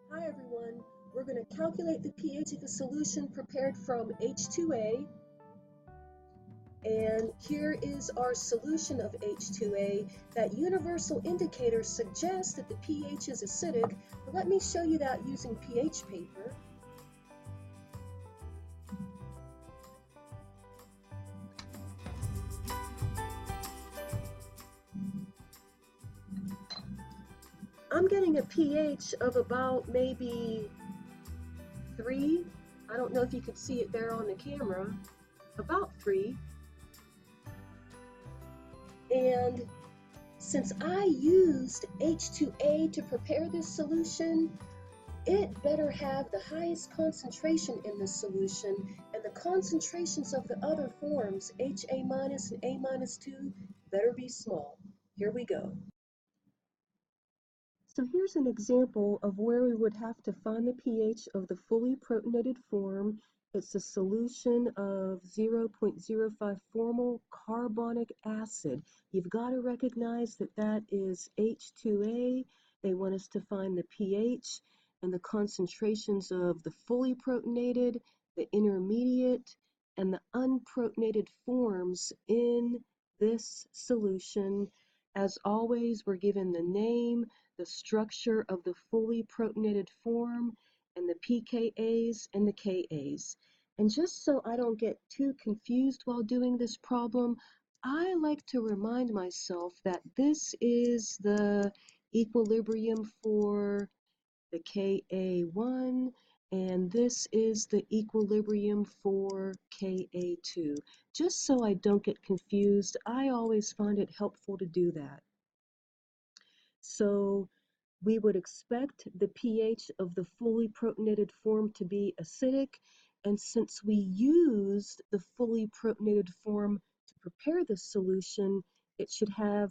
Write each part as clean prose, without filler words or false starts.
Hi everyone, we're going to calculate the pH of a solution prepared from H2A, and here is our solution of H2A. That universal indicator suggests that the pH is acidic, but let me show you that using pH paper. I'm getting a pH of about maybe 3. I don't know if you could see it there on the camera. About 3. And since I used H2A to prepare this solution, it better have the highest concentration in the solution, and the concentrations of the other forms, HA minus and A minus 2, better be small. Here we go. So here's an example of where we would have to find the pH of the fully protonated form. It's a solution of 0.05 formal carbonic acid. You've got to recognize that that is H2A. They want us to find the pH and the concentrations of the fully protonated, the intermediate, and the unprotonated forms in this solution. As always, we're given the name, the structure of the fully protonated form, and the pKa's and the Ka's. And just so I don't get too confused while doing this problem, I like to remind myself that this is the equilibrium for the Ka1, and this is the equilibrium for Ka2. Just so I don't get confused, I always find it helpful to do that. So we would expect the pH of the fully protonated form to be acidic, and since we used the fully protonated form to prepare the solution, it should have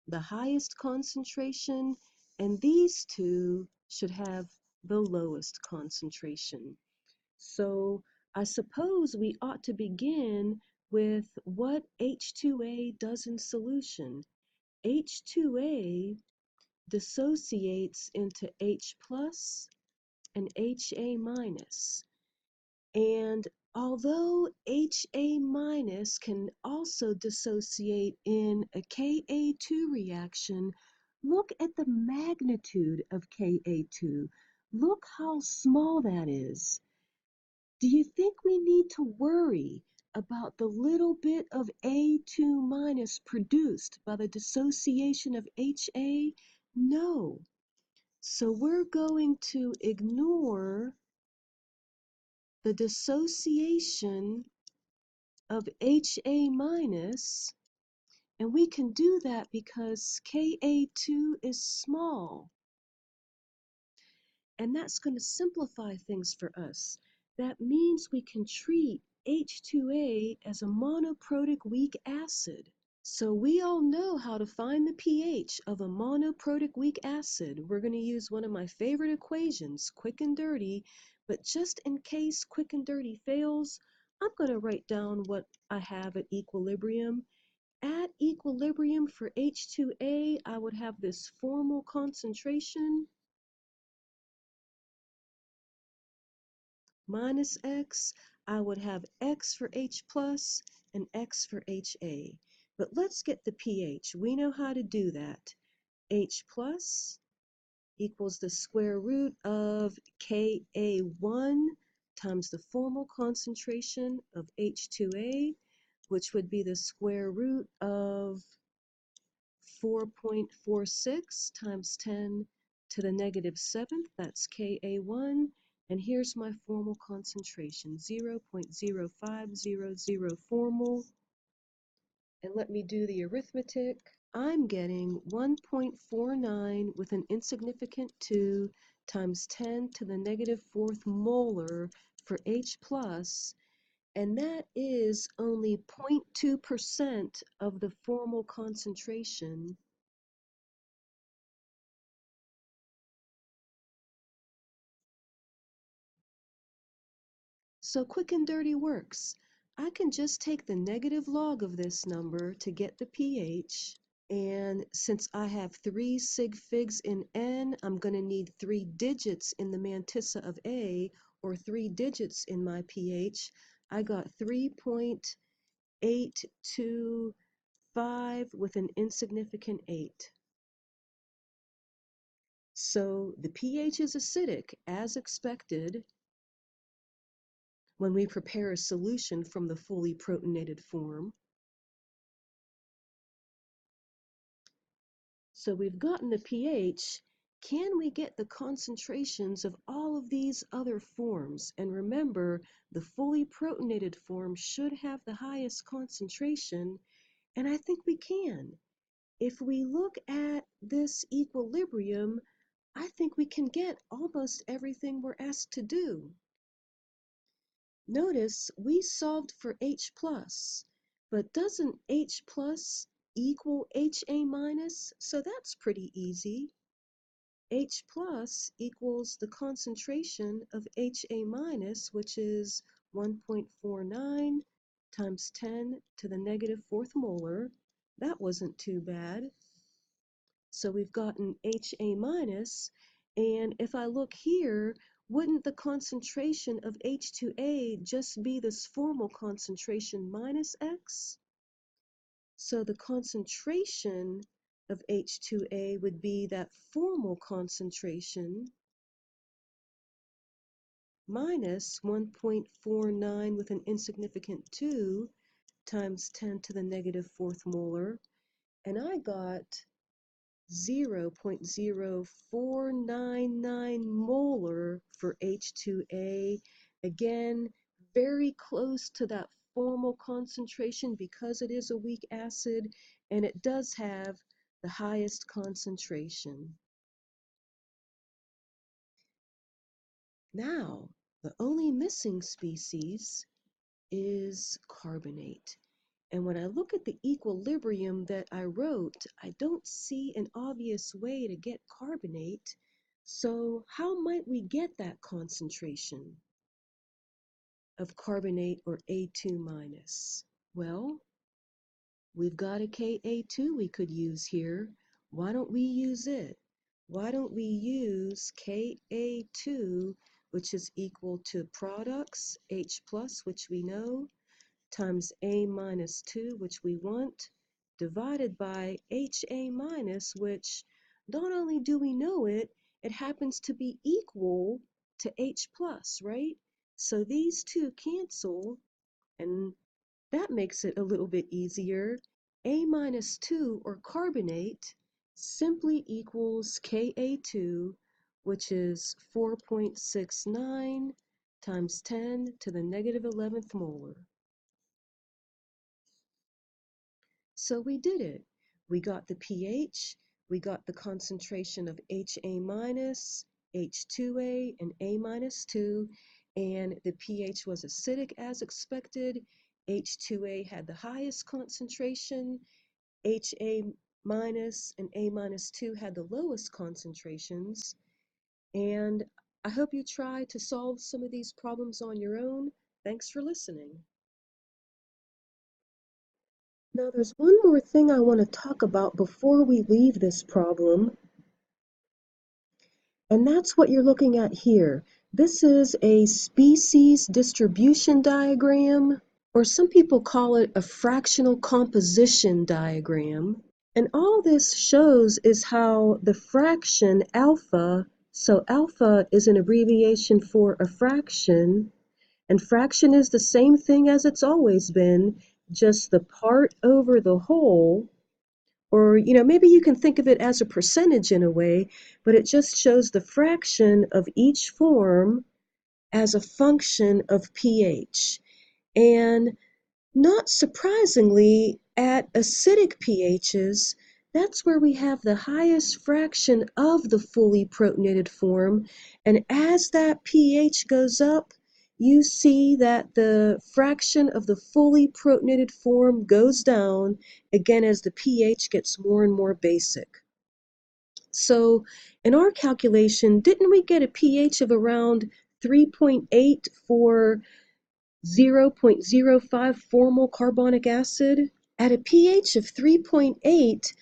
the highest concentration, and these two should have the lowest concentration. So I suppose we ought to begin with what H2A does in solution. H2A dissociates into H plus and HA minus. And although HA minus can also dissociate in a Ka2 reaction, look at the magnitude of Ka2. Look how small that is. Do you think we need to worry about the little bit of A2 minus produced by the dissociation of HA? No. So we're going to ignore the dissociation of HA minus, and we can do that because Ka2 is small. And that's going to simplify things for us. That means we can treat H2A as a monoprotic weak acid. So we all know how to find the pH of a monoprotic weak acid. We're going to use one of my favorite equations, quick and dirty, but just in case quick and dirty fails, I'm going to write down what I have at equilibrium. At equilibrium for H2A, I would have this formal concentration minus X. I would have X for H plus and X for HA. But let's get the pH. We know how to do that. H plus equals the square root of Ka1 times the formal concentration of H2A, which would be the square root of 4.46 times 10 to the negative 7th. That's Ka1. And here's my formal concentration, 0.0500 formal. And let me do the arithmetic. I'm getting 1.49 with an insignificant 2 times 10 to the negative 4th molar for H plus, and that is only 0.2% of the formal concentration. So quick and dirty works. I can just take the negative log of this number to get the pH, And since I have 3 sig figs in N, I'm going to need 3 digits in the mantissa of A, or 3 digits in my pH. I got 3.825 with an insignificant 8. So the pH is acidic, as expected, when we prepare a solution from the fully protonated form. So we've gotten the pH. Can we get the concentrations of all of these other forms? And remember, the fully protonated form should have the highest concentration, and I think we can. If we look at this equilibrium, I think we can get almost everything we're asked to do. Notice we solved for H plus, but doesn't H plus equal HA minus? So that's pretty easy. H plus equals the concentration of HA minus, which is 1.49 times 10 to the negative fourth molar. That wasn't too bad. So we've gotten HA minus, and if I look here, wouldn't the concentration of H2A just be this formal concentration minus X? So the concentration of H2A would be that formal concentration minus 1.49 with an insignificant 2 times 10 to the negative fourth molar, and I got 0.0499 molar for H2A. Again, very close to that formal concentration because it is a weak acid, and it does have the highest concentration. Now, the only missing species is carbonate. And when I look at the equilibrium that I wrote, I don't see an obvious way to get carbonate. So how might we get that concentration of carbonate, or A2 minus? Well, we've got a Ka2 we could use here. Why don't we use it? Why don't we use Ka2, which is equal to products, H plus, which we know, times A minus 2, which we want, divided by HA minus, which not only do we know it, it happens to be equal to H plus, right? So these two cancel, and that makes it a little bit easier. A minus 2, or carbonate, simply equals Ka2, which is 4.69 times 10 to the negative 11th molar. So we did it. We got the pH, we got the concentration of HA minus, H2A, and A minus 2, and the pH was acidic as expected. H2A had the highest concentration, HA minus and A minus 2 had the lowest concentrations. And I hope you try to solve some of these problems on your own. Thanks for listening. Now, there's one more thing I want to talk about before we leave this problem, and that's what you're looking at here. This is a species distribution diagram, or some people call it a fractional composition diagram. And all this shows is how the fraction alpha, so alpha is an abbreviation for a fraction, and fraction is the same thing as it's always been, just the part over the whole. Or, maybe you can think of it as a percentage in a way, but it just shows the fraction of each form as a function of pH. And not surprisingly, at acidic pHs, that's where we have the highest fraction of the fully protonated form. And as that pH goes up, you see that the fraction of the fully protonated form goes down, again, as the pH gets more and more basic. So in our calculation, didn't we get a pH of around 3.8 for 0.05 formal carbonic acid? At a pH of 3.8,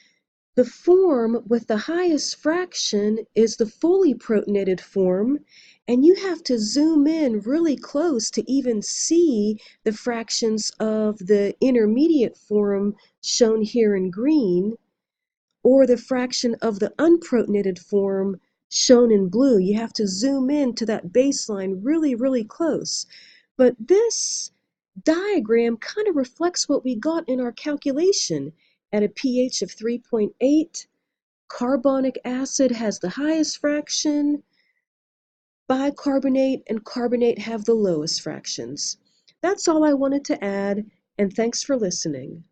The form with the highest fraction is the fully protonated form, and you have to zoom in really close to even see the fractions of the intermediate form shown here in green, or the fraction of the unprotonated form shown in blue. You have to zoom in to that baseline really, really close. But this diagram kind of reflects what we got in our calculation. At a pH of 3.8, carbonic acid has the highest fraction, bicarbonate and carbonate have the lowest fractions. That's all I wanted to add, and thanks for listening.